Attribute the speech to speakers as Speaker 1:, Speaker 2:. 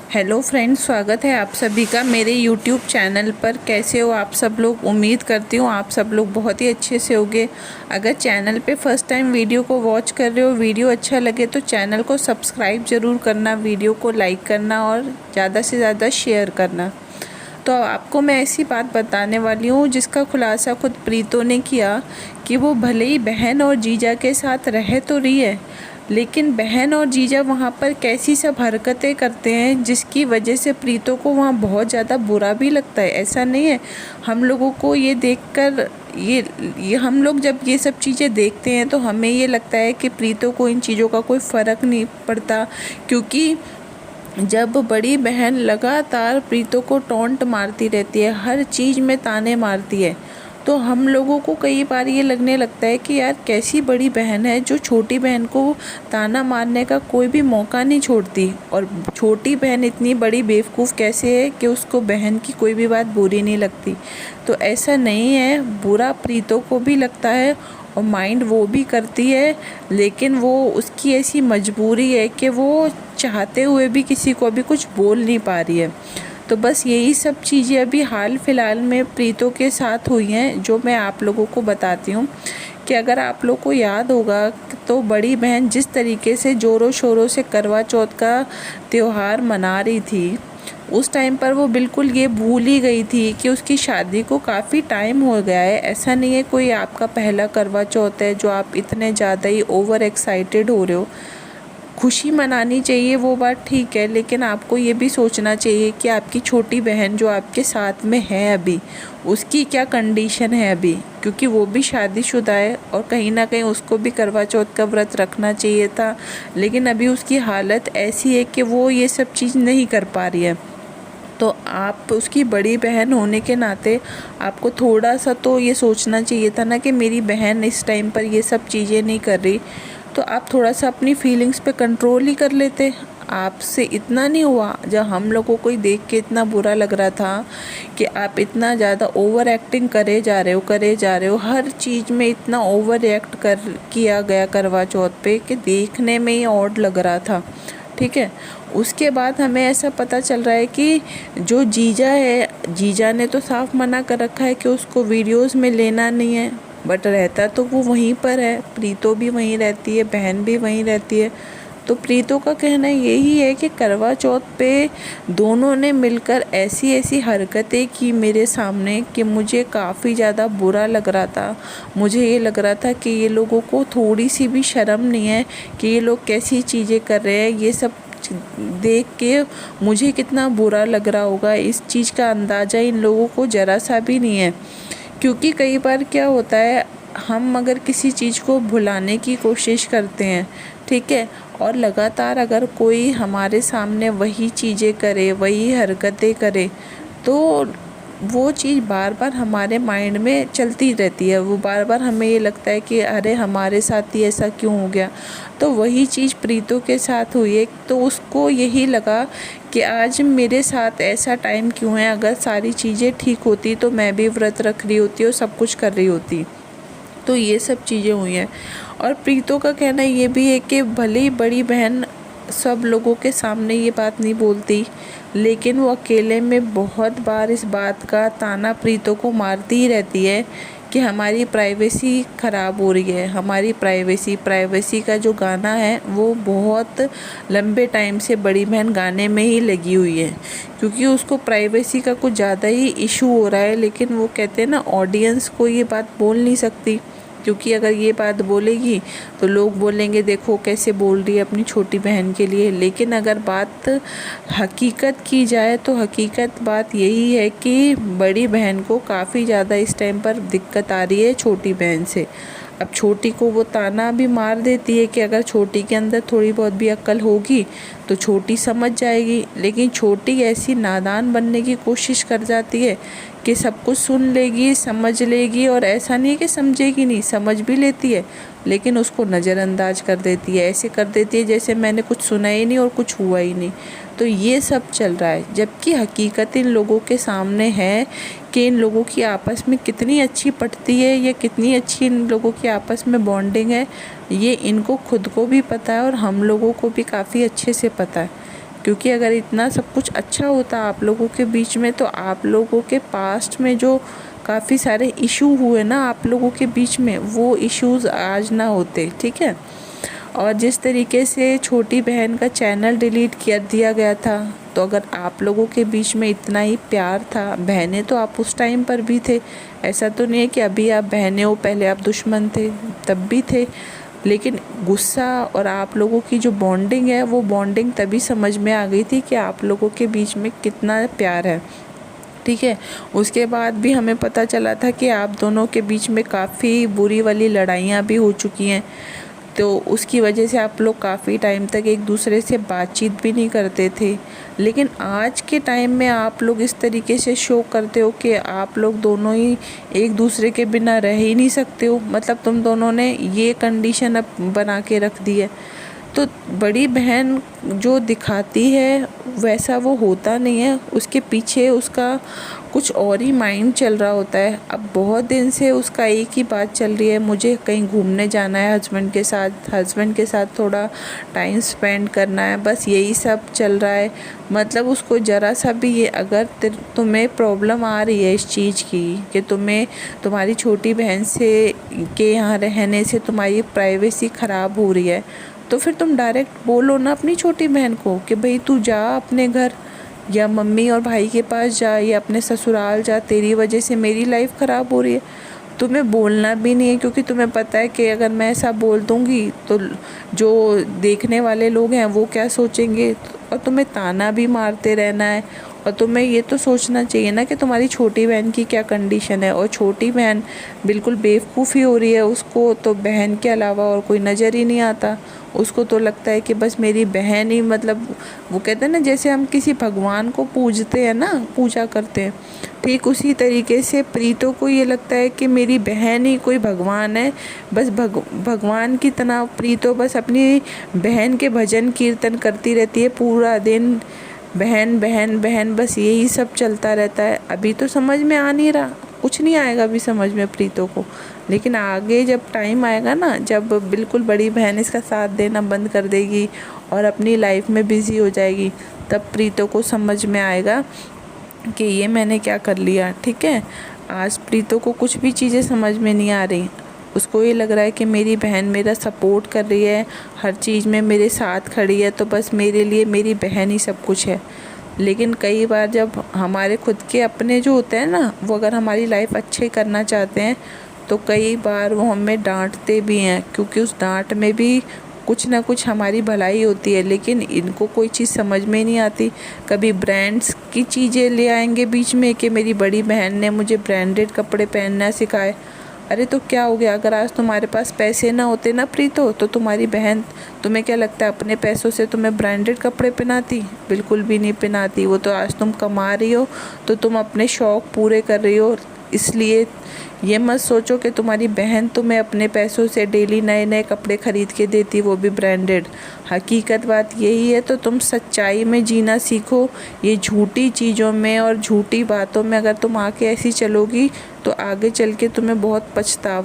Speaker 1: Hello friends, स्वागत है आप सभी का मेरे यूट्यूब चैनल पर। कैसे हो आप सब लोग? उम्मीद करती हूँ आप सब लोग बहुत ही अच्छे से होंगे। अगर चैनल पे फर्स्ट टाइम वीडियो को वॉच कर रहे हो, वीडियो अच्छा लगे तो चैनल को सब्सक्राइब ज़रूर करना, वीडियो को लाइक करना और ज़्यादा से ज़्यादा शेयर करना। तो आपको मैं ऐसी बात बताने वाली हूँ जिसका खुलासा खुद प्रीतो ने किया कि वो भले ही बहन और जीजा के साथ रह तो रही है, लेकिन बहन और जीजा वहाँ पर कैसी सब हरकतें करते हैं जिसकी वजह से प्रीतो को वहाँ बहुत ज़्यादा बुरा भी लगता है। ऐसा नहीं है, हम लोगों को ये देखकर ये हम लोग जब ये सब चीज़ें देखते हैं तो हमें ये लगता है कि प्रीतो को इन चीज़ों का कोई फ़र्क नहीं पड़ता, क्योंकि जब बड़ी बहन लगातार प्रीतो को टॉन्ट मारती रहती है, हर चीज़ में ताने मारती है, तो हम लोगों को कई बार ये लगने लगता है कि यार कैसी बड़ी बहन है जो छोटी बहन को ताना मारने का कोई भी मौका नहीं छोड़ती। और छोटी बहन इतनी बड़ी बेवकूफ़ कैसे है कि उसको बहन की कोई भी बात बुरी नहीं लगती। तो ऐसा नहीं है, बुरा प्रीतो को भी लगता है और माइंड वो भी करती है, लेकिन वो उसकी ऐसी मजबूरी है कि वो चाहते हुए भी किसी को अभी कुछ बोल नहीं पा रही है। तो बस यही सब चीज़ें अभी हाल फिलहाल में प्रीतो के साथ हुई हैं, जो मैं आप लोगों को बताती हूँ। कि अगर आप लोग को याद होगा तो बड़ी बहन जिस तरीके से ज़ोरों शोरों से करवा चौथ का त्यौहार मना रही थी, उस टाइम पर वो बिल्कुल ये भूल ही गई थी कि उसकी शादी को काफ़ी टाइम हो गया है। ऐसा नहीं है कोई आपका पहला करवा चौथ है जो आप इतने ज़्यादा ही ओवर एक्साइटेड हो रहे हो। खुशी मनानी चाहिए, वो बात ठीक है, लेकिन आपको ये भी सोचना चाहिए कि आपकी छोटी बहन जो आपके साथ में है अभी, उसकी क्या कंडीशन है अभी, क्योंकि वो भी शादीशुदा है और कहीं ना कहीं उसको भी करवा चौथ का व्रत रखना चाहिए था, लेकिन अभी उसकी हालत ऐसी है कि वो ये सब चीज़ नहीं कर पा रही है। तो आप उसकी बड़ी बहन होने के नाते आपको थोड़ा सा तो ये सोचना चाहिए था ना कि मेरी बहन इस टाइम पर ये सब चीज़ें नहीं कर रही, तो आप थोड़ा सा अपनी फीलिंग्स पे कंट्रोल ही कर लेते। आपसे इतना नहीं हुआ जब हम लोगों को ही देख के इतना बुरा लग रहा था कि आप इतना ज़्यादा ओवर एक्टिंग करे जा रहे हो, हर चीज़ में इतना ओवर रिएक्ट किया गया करवा चौथ पे कि देखने में ही ऑड लग रहा था। ठीक है, उसके बाद हमें ऐसा पता चल रहा है कि जो जीजा है, जीजा ने तो साफ मना कर रखा है कि उसको वीडियोस में लेना नहीं है, बट रहता तो वो वहीं पर है। प्रीतो भी वहीं रहती है, बहन भी वहीं रहती है। तो प्रीतो का कहना यही है कि करवा चौथ पे दोनों ने मिलकर ऐसी ऐसी हरकतें की मेरे सामने कि मुझे काफ़ी ज़्यादा बुरा लग रहा था। मुझे ये लग रहा था कि ये लोगों को थोड़ी सी भी शर्म नहीं है कि ये लोग कैसी चीज़ें कर रहे हैं। ये सब देख के मुझे कितना बुरा लग रहा होगा, इस चीज़ का अंदाज़ा इन लोगों को ज़रा सा भी नहीं है। क्योंकि कई बार क्या होता है, हम अगर किसी चीज़ को भुलाने की कोशिश करते हैं, ठीक है, और लगातार अगर कोई हमारे सामने वही चीज़ें करे, वही हरकतें करे, तो वो चीज़ बार बार हमारे माइंड में चलती रहती है। वो बार बार हमें ये लगता है कि अरे हमारे साथ ही ऐसा क्यों हो गया। तो वही चीज़ प्रीतो के साथ हुई है, तो उसको यही लगा कि आज मेरे साथ ऐसा टाइम क्यों है। अगर सारी चीज़ें ठीक होती तो मैं भी व्रत रख रही होती और सब कुछ कर रही होती। तो ये सब चीज़ें हुई हैं। और प्रीतो का कहना ये भी है कि भले ही बड़ी बहन सब लोगों के सामने ये बात नहीं बोलती, लेकिन वो अकेले में बहुत बार इस बात का ताना प्रीतो को मारती ही रहती है कि हमारी प्राइवेसी ख़राब हो रही है। हमारी प्राइवेसी का जो गाना है वो बहुत लंबे टाइम से बड़ी बहन गाने में ही लगी हुई है, क्योंकि उसको प्राइवेसी का कुछ ज़्यादा ही इशू हो रहा है। लेकिन वो कहते हैं ना, ऑडियंस को ये बात बोल नहीं सकती, क्योंकि अगर ये बात बोलेगी तो लोग बोलेंगे देखो कैसे बोल रही है अपनी छोटी बहन के लिए। लेकिन अगर बात हकीकत की जाए तो हकीकत बात यही है कि बड़ी बहन को काफ़ी ज़्यादा इस टाइम पर दिक्कत आ रही है छोटी बहन से। अब छोटी को वो ताना भी मार देती है कि अगर छोटी के अंदर थोड़ी बहुत भी अक्ल होगी तो छोटी समझ जाएगी, लेकिन छोटी ऐसी नादान बनने की कोशिश कर जाती है कि सब कुछ सुन लेगी, समझ लेगी, और ऐसा नहीं है कि समझेगी नहीं, समझ भी लेती है, लेकिन उसको नज़रअंदाज कर देती है। ऐसे कर देती है जैसे मैंने कुछ सुना ही नहीं और कुछ हुआ ही नहीं। तो ये सब चल रहा है, जबकि हकीकत इन लोगों के सामने है कि इन लोगों की आपस में कितनी अच्छी पटती है, या कितनी अच्छी इन लोगों की आपस में बॉन्डिंग है। ये इनको खुद को भी पता है और हम लोगों को भी काफ़ी अच्छे से पता है, क्योंकि अगर इतना सब कुछ अच्छा होता आप लोगों के बीच में, तो आप लोगों के पास्ट में जो काफ़ी सारे इशू हुए ना आप लोगों के बीच में, वो इश्यूज़ आज ना होते, ठीक है। और जिस तरीके से छोटी बहन का चैनल डिलीट कर दिया गया था, तो अगर आप लोगों के बीच में इतना ही प्यार था, बहनें तो आप उस टाइम पर भी थे, ऐसा तो नहीं है कि अभी आप बहनें हो, पहले आप दुश्मन थे, तब भी थे। लेकिन गुस्सा और आप लोगों की जो बॉन्डिंग है, वो बॉन्डिंग तभी समझ में आ गई थी कि आप लोगों के बीच में कितना प्यार है, ठीक है। उसके बाद भी हमें पता चला था कि आप दोनों के बीच में काफ़ी बुरी वाली लड़ाइयाँ भी हो चुकी हैं, तो उसकी वजह से आप लोग काफ़ी टाइम तक एक दूसरे से बातचीत भी नहीं करते थे। लेकिन आज के टाइम में आप लोग इस तरीके से शो करते हो कि आप लोग दोनों ही एक दूसरे के बिना रह ही नहीं सकते हो, मतलब तुम दोनों ने ये कंडीशन अब बना के रख दी है। तो बड़ी बहन जो दिखाती है वैसा वो होता नहीं है, उसके पीछे उसका कुछ और ही माइंड चल रहा होता है। अब बहुत दिन से उसका एक ही बात चल रही है, मुझे कहीं घूमने जाना है हस्बैंड के साथ थोड़ा टाइम स्पेंड करना है, बस यही सब चल रहा है। मतलब उसको ज़रा सा भी ये अगर तुम्हें प्रॉब्लम आ रही है इस चीज़ की कि तुम्हें तुम्हारी छोटी बहन से के यहाँ रहने से तुम्हारी प्राइवेसी ख़राब हो रही है, तो फिर तुम डायरेक्ट बोलो ना अपनी छोटी बहन को कि भाई तू जा अपने घर, या मम्मी और भाई के पास जा, या अपने ससुराल जा, तेरी वजह से मेरी लाइफ ख़राब हो रही है। तुम्हें बोलना भी नहीं है, क्योंकि तुम्हें पता है कि अगर मैं ऐसा बोल दूँगी तो जो देखने वाले लोग हैं वो क्या सोचेंगे, और तुम्हें ताना भी मारते रहना है। और तुम्हें ये तो सोचना चाहिए ना कि तुम्हारी छोटी बहन की क्या कंडीशन है, और छोटी बहन बिल्कुल बेवकूफ़ी हो रही है, उसको तो बहन के अलावा और कोई नज़र ही नहीं आता। उसको तो लगता है कि बस मेरी बहन ही, मतलब वो कहते हैं ना जैसे हम किसी भगवान को पूजते हैं ना, पूजा करते हैं, ठीक उसी तरीके से प्रीतो को ये लगता है कि मेरी बहन ही कोई भगवान है। बस भगवान की तरह प्रीतो बस अपनी बहन के भजन कीर्तन करती रहती है पूरा दिन, बहन बहन बहन, बस यही सब चलता रहता है। अभी तो समझ में आ नहीं रहा, कुछ नहीं आएगा अभी समझ में प्रीतो को, लेकिन आगे जब टाइम आएगा ना, जब बिल्कुल बड़ी बहन इसका साथ देना बंद कर देगी और अपनी लाइफ में बिज़ी हो जाएगी, तब प्रीतो को समझ में आएगा कि ये मैंने क्या कर लिया, ठीक है। आज प्रीतो को कुछ भी चीज़ें समझ में नहीं आ रही, उसको ये लग रहा है कि मेरी बहन मेरा सपोर्ट कर रही है, हर चीज़ में मेरे साथ खड़ी है, तो बस मेरे लिए मेरी बहन ही सब कुछ है। लेकिन कई बार जब हमारे खुद के अपने जो होते हैं ना, वो अगर हमारी लाइफ अच्छे करना चाहते हैं, तो कई बार वो हमें डांटते भी हैं, क्योंकि उस डांट में भी कुछ ना कुछ हमारी भलाई होती है। लेकिन इनको कोई चीज़ समझ में नहीं आती। कभी ब्रांड्स की चीज़ें ले आएंगे बीच में कि मेरी बड़ी बहन ने मुझे ब्रांडेड कपड़े पहनना सिखाए। अरे तो क्या हो गया, अगर आज तुम्हारे पास पैसे ना होते ना प्रीतो, तो तुम्हारी बहन, तुम्हें क्या लगता है अपने पैसों से तुम्हें ब्रांडेड कपड़े पहनाती? बिल्कुल भी नहीं पहनाती। वो तो आज तुम कमा रही हो तो तुम अपने शौक़ पूरे कर रही हो, इसलिए ये मत सोचो कि तुम्हारी बहन तुम्हें अपने पैसों से डेली नए नए कपड़े खरीद के देती, वो भी ब्रांडेड। हकीकत बात यही है। तो तुम सच्चाई में जीना सीखो। ये झूठी चीज़ों में और झूठी बातों में अगर तुम आके ऐसी चलोगी, तो आगे चल के तुम्हें बहुत पछतावा